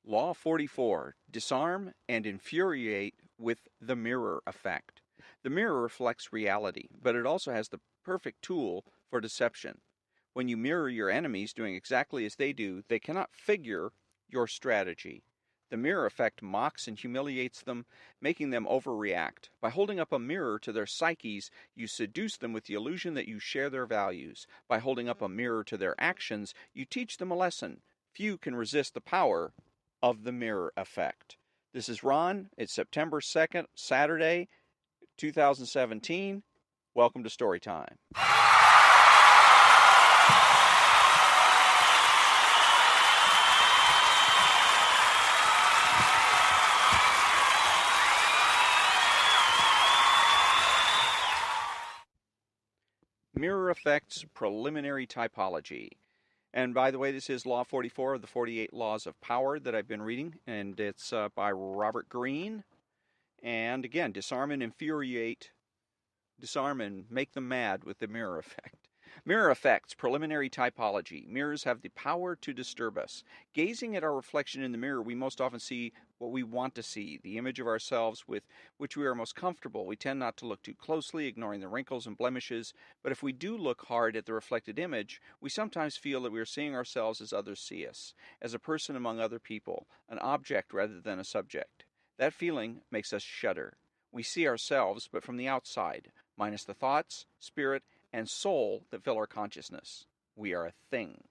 Law 44. Disarm and infuriate with the mirror effect. The mirror reflects reality, but it also has the perfect tool for deception. When you mirror your enemies doing exactly as they do, they cannot figure your strategy. The mirror effect mocks and humiliates them, making them overreact. By holding up a mirror to their psyches, you seduce them with the illusion that you share their values. By holding up a mirror to their actions, you teach them a lesson. Few can resist the power of the mirror effect. This is Ron. It's September 2nd, Saturday, 2017. Welcome to Storytime. Mirror Effects Preliminary Typology. And by the way, this is Law 44 of the 48 Laws of Power that I've been reading, and it's by Robert Greene. And again, disarm and infuriate, disarm and make them mad with the mirror effect. Mirror Effects Preliminary Typology. Mirrors have the power to disturb us. Gazing at our reflection in the mirror, we most often see what we want to see, the image of ourselves with which we are most comfortable. We tend not to look too closely, ignoring the wrinkles and blemishes, but if we do look hard at the reflected image, we sometimes feel that we are seeing ourselves as others see us, as a person among other people, an object rather than a subject. That feeling makes us shudder. We see ourselves, but from the outside, minus the thoughts, spirit, and soul that fill our consciousness. We are a thing.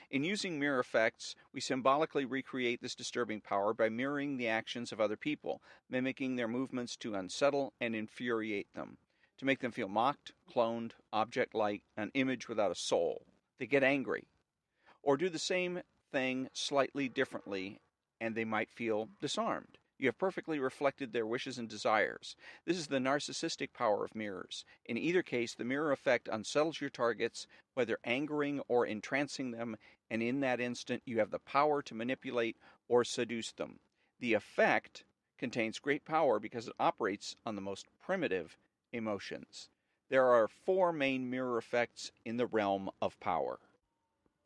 In using mirror effects, we symbolically recreate this disturbing power by mirroring the actions of other people, mimicking their movements to unsettle and infuriate them, to make them feel mocked, cloned, object-like, an image without a soul. They get angry. Or do the same thing slightly differently, and they might feel disarmed. You have perfectly reflected their wishes and desires. This is the narcissistic power of mirrors. In either case, the mirror effect unsettles your targets, whether angering or entrancing them, and in that instant you have the power to manipulate or seduce them. The effect contains great power because it operates on the most primitive emotions. There are 4 main mirror effects in the realm of power.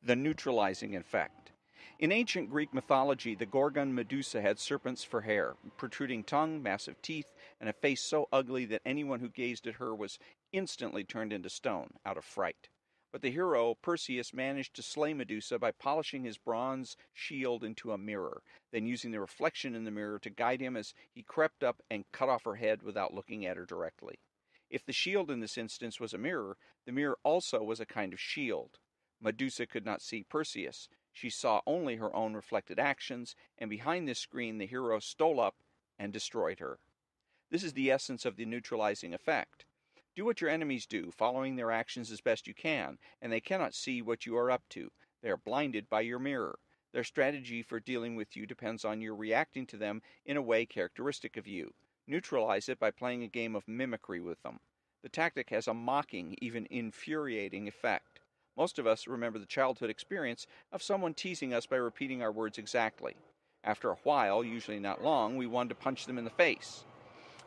The neutralizing effect. In ancient Greek mythology, the Gorgon Medusa had serpents for hair, protruding tongue, massive teeth, and a face so ugly that anyone who gazed at her was instantly turned into stone, out of fright. But the hero, Perseus, managed to slay Medusa by polishing his bronze shield into a mirror, then using the reflection in the mirror to guide him as he crept up and cut off her head without looking at her directly. If the shield in this instance was a mirror, the mirror also was a kind of shield. Medusa could not see Perseus. She saw only her own reflected actions, and behind this screen the hero stole up and destroyed her. This is the essence of the neutralizing effect. Do what your enemies do, following their actions as best you can, and they cannot see what you are up to. They are blinded by your mirror. Their strategy for dealing with you depends on your reacting to them in a way characteristic of you. Neutralize it by playing a game of mimicry with them. The tactic has a mocking, even infuriating effect. Most of us remember the childhood experience of someone teasing us by repeating our words exactly. After a while, usually not long, we wanted to punch them in the face.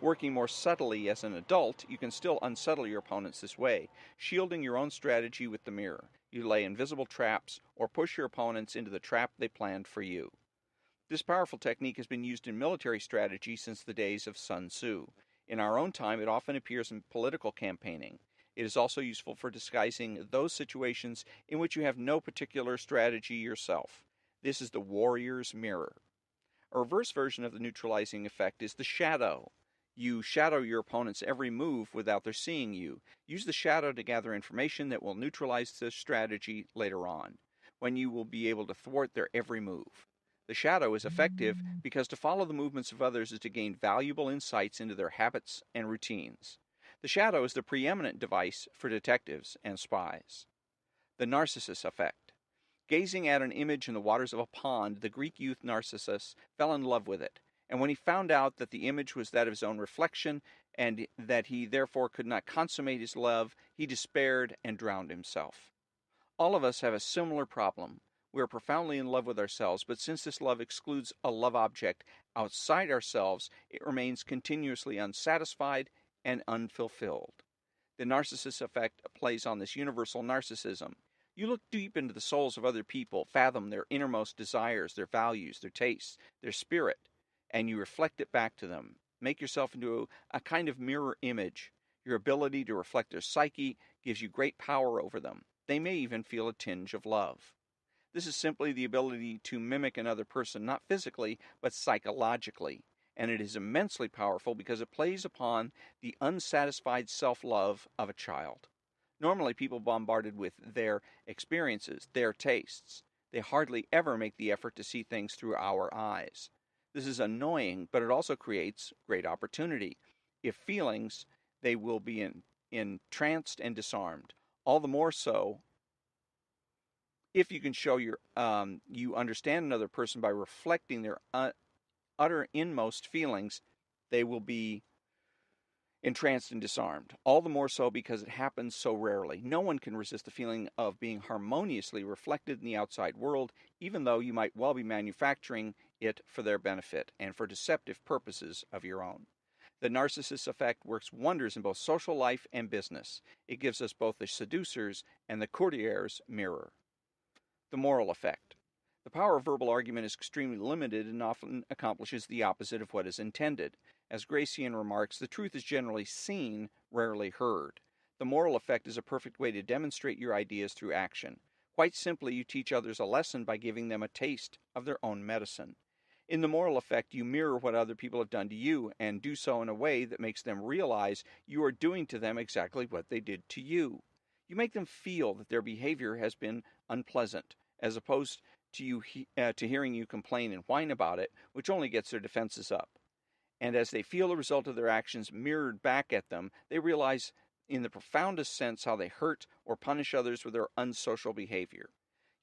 Working more subtly as an adult, you can still unsettle your opponents this way, shielding your own strategy with the mirror. You lay invisible traps or push your opponents into the trap they planned for you. This powerful technique has been used in military strategy since the days of Sun Tzu. In our own time, it often appears in political campaigning. It is also useful for disguising those situations in which you have no particular strategy yourself. This is the warrior's mirror. A reverse version of the neutralizing effect is the shadow. You shadow your opponent's every move without their seeing you. Use the shadow to gather information that will neutralize their strategy later on, when you will be able to thwart their every move. The shadow is effective because to follow the movements of others is to gain valuable insights into their habits and routines. The shadow is the preeminent device for detectives and spies. The Narcissus effect. Gazing at an image in the waters of a pond, the Greek youth Narcissus fell in love with it, and when he found out that the image was that of his own reflection, and that he therefore could not consummate his love, he despaired and drowned himself. All of us have a similar problem. We are profoundly in love with ourselves, but since this love excludes a love object outside ourselves, it remains continuously unsatisfied and unfulfilled. The Narcissus effect plays on this universal narcissism. You look deep into the souls of other people, fathom their innermost desires, their values, their tastes, their spirit, and you reflect it back to them. Make yourself into a kind of mirror image. Your ability to reflect their psyche gives you great power over them. They may even feel a tinge of love. This is simply the ability to mimic another person, not physically, but psychologically. And it is immensely powerful because it plays upon the unsatisfied self-love of a child. Normally, people bombarded with their experiences, their tastes. They hardly ever make the effort to see things through our eyes. This is annoying, but it also creates great opportunity. If feelings, they will be entranced and disarmed. All the more so if you can show you understand another person by reflecting their utter inmost feelings, they will be entranced and disarmed. All the more so because it happens so rarely. No one can resist the feeling of being harmoniously reflected in the outside world, even though you might well be manufacturing it for their benefit and for deceptive purposes of your own. The narcissist effect works wonders in both social life and business. It gives us both the seducer's and the courtier's mirror. The moral effect. The power of verbal argument is extremely limited and often accomplishes the opposite of what is intended. As Gracian remarks, the truth is generally seen, rarely heard. The moral effect is a perfect way to demonstrate your ideas through action. Quite simply, you teach others a lesson by giving them a taste of their own medicine. In the moral effect, you mirror what other people have done to you and do so in a way that makes them realize you are doing to them exactly what they did to you. You make them feel that their behavior has been unpleasant, as opposed to hearing you complain and whine about it, which only gets their defenses up. And as they feel the result of their actions mirrored back at them, they realize in the profoundest sense how they hurt or punish others with their unsocial behavior.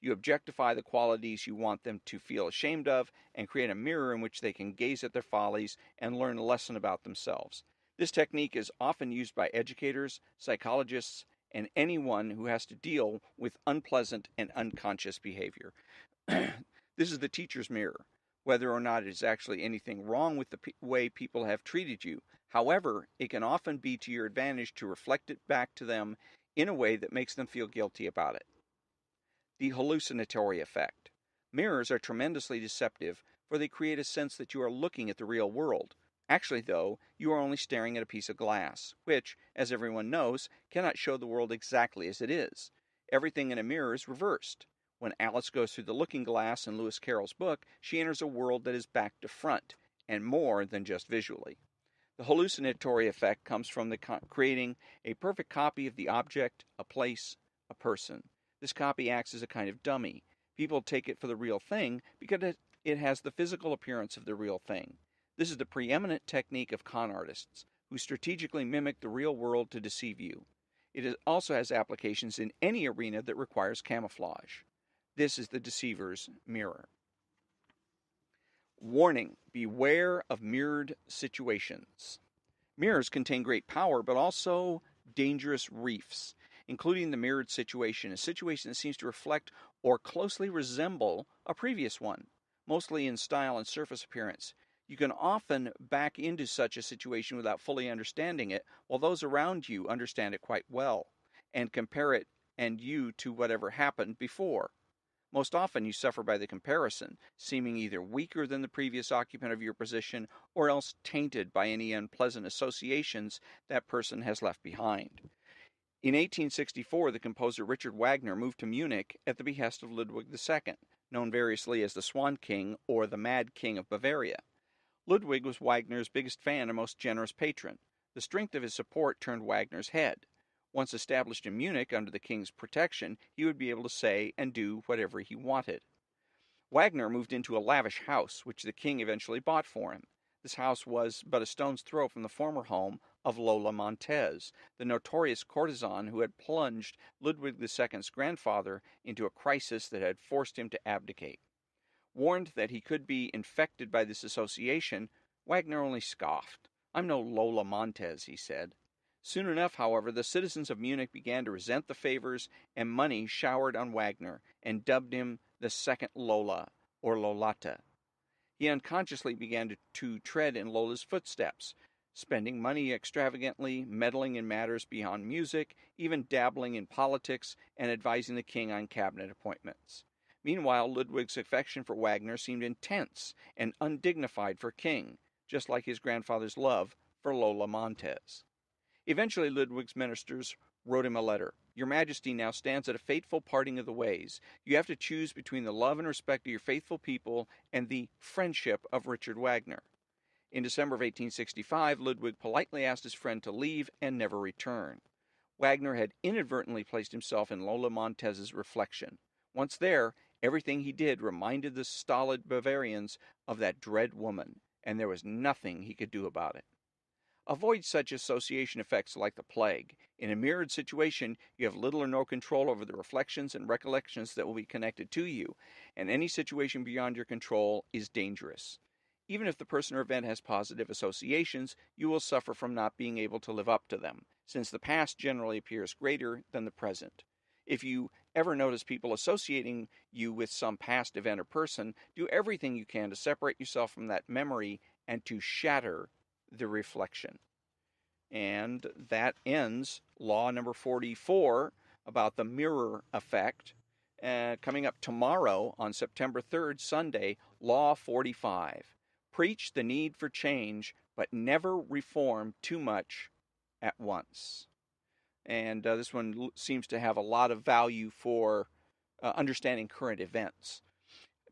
You objectify the qualities you want them to feel ashamed of and create a mirror in which they can gaze at their follies and learn a lesson about themselves. This technique is often used by educators, psychologists, and anyone who has to deal with unpleasant and unconscious behavior. This is the teacher's mirror, whether or not it is actually anything wrong with the way people have treated you. However, it can often be to your advantage to reflect it back to them in a way that makes them feel guilty about it. The hallucinatory effect. Mirrors are tremendously deceptive, for they create a sense that you are looking at the real world. Actually, though, you are only staring at a piece of glass, which, as everyone knows, cannot show the world exactly as it is. Everything in a mirror is reversed. When Alice goes through the looking glass in Lewis Carroll's book, she enters a world that is back to front, and more than just visually. The hallucinatory effect comes from creating a perfect copy of the object, a place, a person. This copy acts as a kind of dummy. People take it for the real thing because it has the physical appearance of the real thing. This is the preeminent technique of con artists, who strategically mimic the real world to deceive you. It also has applications in any arena that requires camouflage. This is the deceiver's mirror. Warning: beware of mirrored situations. Mirrors contain great power, but also dangerous reefs, including the mirrored situation, a situation that seems to reflect or closely resemble a previous one, mostly in style and surface appearance. You can often back into such a situation without fully understanding it, while those around you understand it quite well, and compare it and you to whatever happened before. Most often you suffer by the comparison, seeming either weaker than the previous occupant of your position, or else tainted by any unpleasant associations that person has left behind. In 1864, the composer Richard Wagner moved to Munich at the behest of Ludwig II, known variously as the Swan King or the Mad King of Bavaria. Ludwig was Wagner's biggest fan and most generous patron. The strength of his support turned Wagner's head. Once established in Munich under the king's protection, he would be able to say and do whatever he wanted. Wagner moved into a lavish house, which the king eventually bought for him. This house was but a stone's throw from the former home of Lola Montez, the notorious courtesan who had plunged Ludwig II's grandfather into a crisis that had forced him to abdicate. Warned that he could be infected by this association, Wagner only scoffed. "I'm no Lola Montez," he said. Soon enough, however, the citizens of Munich began to resent the favors and money showered on Wagner, and dubbed him the Second Lola, or Lolata. He unconsciously began to tread in Lola's footsteps. spending money extravagantly, meddling in matters beyond music, even dabbling in politics, and advising the king on cabinet appointments. Meanwhile, Ludwig's affection for Wagner seemed intense and undignified for King, just like his grandfather's love for Lola Montez. Eventually, Ludwig's ministers wrote him a letter. Your Majesty now stands at a fateful parting of the ways. You have to choose between the love and respect of your faithful people and the friendship of Richard Wagner. In December of 1865, Ludwig politely asked his friend to leave and never return. Wagner had inadvertently placed himself in Lola Montez's reflection. Once there, everything he did reminded the stolid Bavarians of that dread woman, and there was nothing he could do about it. Avoid such association effects like the plague. In a mirrored situation, you have little or no control over the reflections and recollections that will be connected to you, and any situation beyond your control is dangerous. Even if the person or event has positive associations, you will suffer from not being able to live up to them, since the past generally appears greater than the present. If you ever notice people associating you with some past event or person, do everything you can to separate yourself from that memory and to shatter the reflection. And that ends law number 44 about the mirror effect. Coming up tomorrow on September 3rd, Sunday, law 45. Preach the need for change, but never reform too much at once. And this one seems to have a lot of value for understanding current events.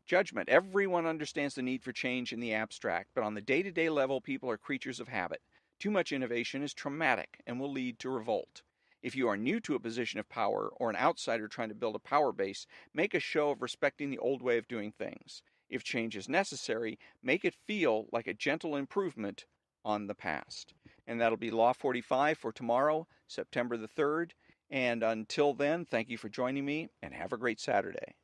Judgment. Everyone understands the need for change in the abstract, but on the day-to-day level, people are creatures of habit. Too much innovation is traumatic and will lead to revolt. If you are new to a position of power or an outsider trying to build a power base, make a show of respecting the old way of doing things. If change is necessary, make it feel like a gentle improvement on the past. And that'll be Law 45 for tomorrow, September the 3rd. And until then, thank you for joining me, and have a great Saturday.